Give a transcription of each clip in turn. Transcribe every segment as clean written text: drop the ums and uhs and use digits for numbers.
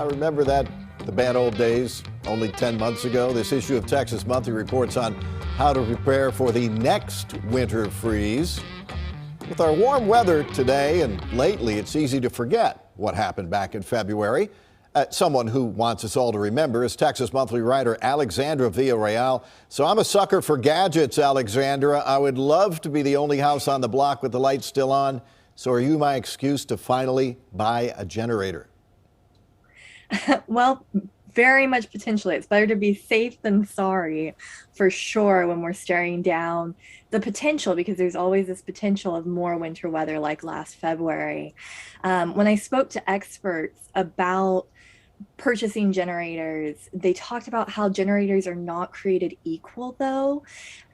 Remember that, the bad old days, only 10 months ago? This issue of Texas Monthly reports on how to prepare for the next winter freeze. With our warm weather today and lately, it's easy to forget what happened back in February. Someone who wants us all to remember is Texas Monthly writer Alexandra Villarreal. So I'm a sucker for gadgets, Alexandra. I would love to be the only house on the block with the lights still on. So are you my excuse to finally buy a generator? Well, very much potentially. It's better to be safe than sorry, for sure, when we're staring down the potential, because there's always this potential of more winter weather like last February. When I spoke to experts about purchasing generators, they talked about how generators are not created equal, though,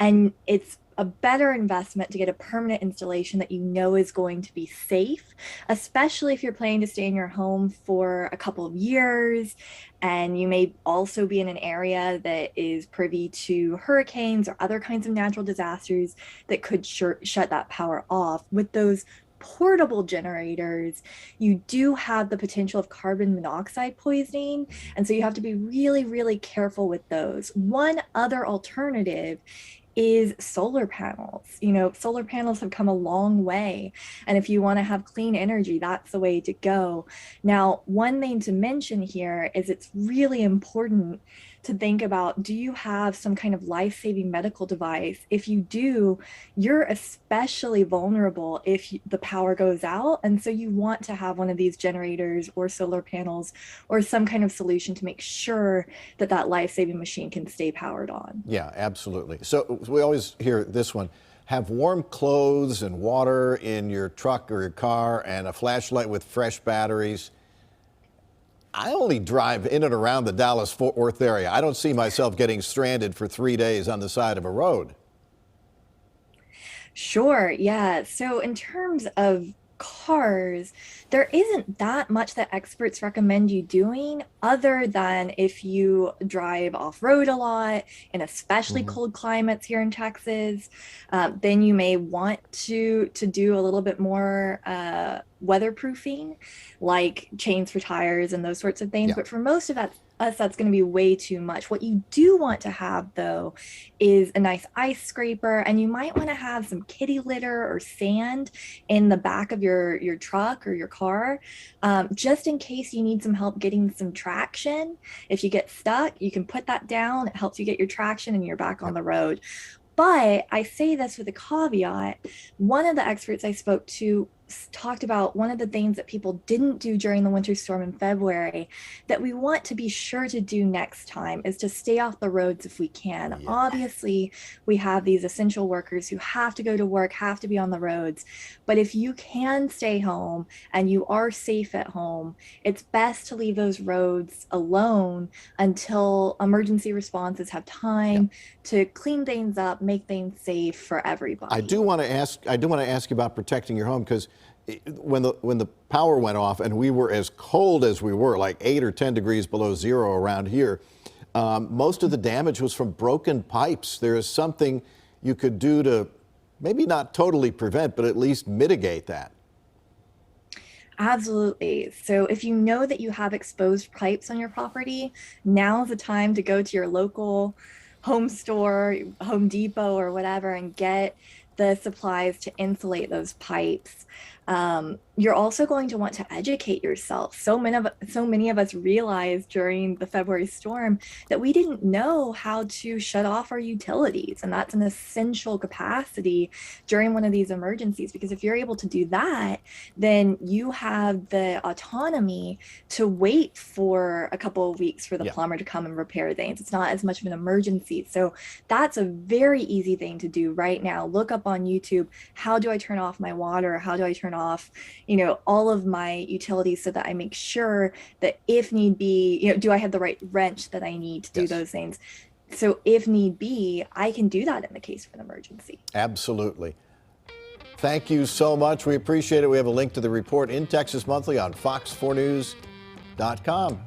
and it's a better investment to get a permanent installation that you know is going to be safe, especially if you're planning to stay in your home for a couple of years and you may also be in an area that is privy to hurricanes or other kinds of natural disasters that could shut that power off. With those portable generators, you do have the potential of carbon monoxide poisoning. And so you have to be really, really careful with those. One other alternative is solar panels. Solar panels have come a long way. And if you want to have clean energy, that's the way to go. Now, one thing to mention here is it's really important to think about, do you have some kind of life-saving medical device? If you do, you're especially vulnerable if the power goes out. And so you want to have one of these generators or solar panels or some kind of solution to make sure that that life-saving machine can stay powered on. Yeah, absolutely. So we always hear this one. Have warm clothes and water in your truck or your car and a flashlight with fresh batteries. I only drive in and around the Dallas-Fort Worth area. I don't see myself getting stranded for 3 days on the side of a road. Sure, yeah. So in terms of cars, there isn't that much that experts recommend you doing other than if you drive off-road a lot in especially Mhm. cold climates here in Texas, then you may want to do a little bit more weatherproofing, like chains for tires and those sorts of things. Yeah. But for most of us, that's going to be way too much. What you do want to have, though, is a nice ice scraper, and you might want to have some kitty litter or sand in the back of your truck or your car, just in case you need some help getting some traction. If you get stuck, you can put that down. It helps you get your traction and you're back on Yep. the road. But I say this with a caveat. One of the experts I spoke to talked about one of the things that people didn't do during the winter storm in February that we want to be sure to do next time is to stay off the roads if we can. Yeah. Obviously, we have these essential workers who have to go to work, have to be on the roads. But if you can stay home and you are safe at home, it's best to leave those roads alone until emergency responses have Yep. time to clean things up, make things safe for I do everybody. want to ask you about protecting your home, because when the power went off and we were as cold as we were, like 8 or 10 degrees below zero around here, most of the damage was from broken pipes. There is something you could do to maybe not totally prevent, but at least mitigate that. Absolutely. So if you know that you have exposed pipes on your property, now's the time to go to your local home store, Home Depot, or whatever, and get the supplies to insulate those pipes. You're also going to want to educate yourself. So many of us realized during the February storm that we didn't know how to shut off our utilities, and that's an essential capacity during one of these emergencies. Because if you're able to do that, then you have the autonomy to wait for a couple of weeks for the Yeah. plumber to come and repair things. It's not as much of an emergency. So that's a very easy thing to do right now. Look up on YouTube, how do I turn off my water? How do I turn off, all of my utilities so that I make sure that if need be, do I have the right wrench that I need to do Yes. those things? So if need be, I can do that in the case of an emergency. Absolutely. Thank you so much. We appreciate it. We have a link to the report in Texas Monthly on fox4news.com.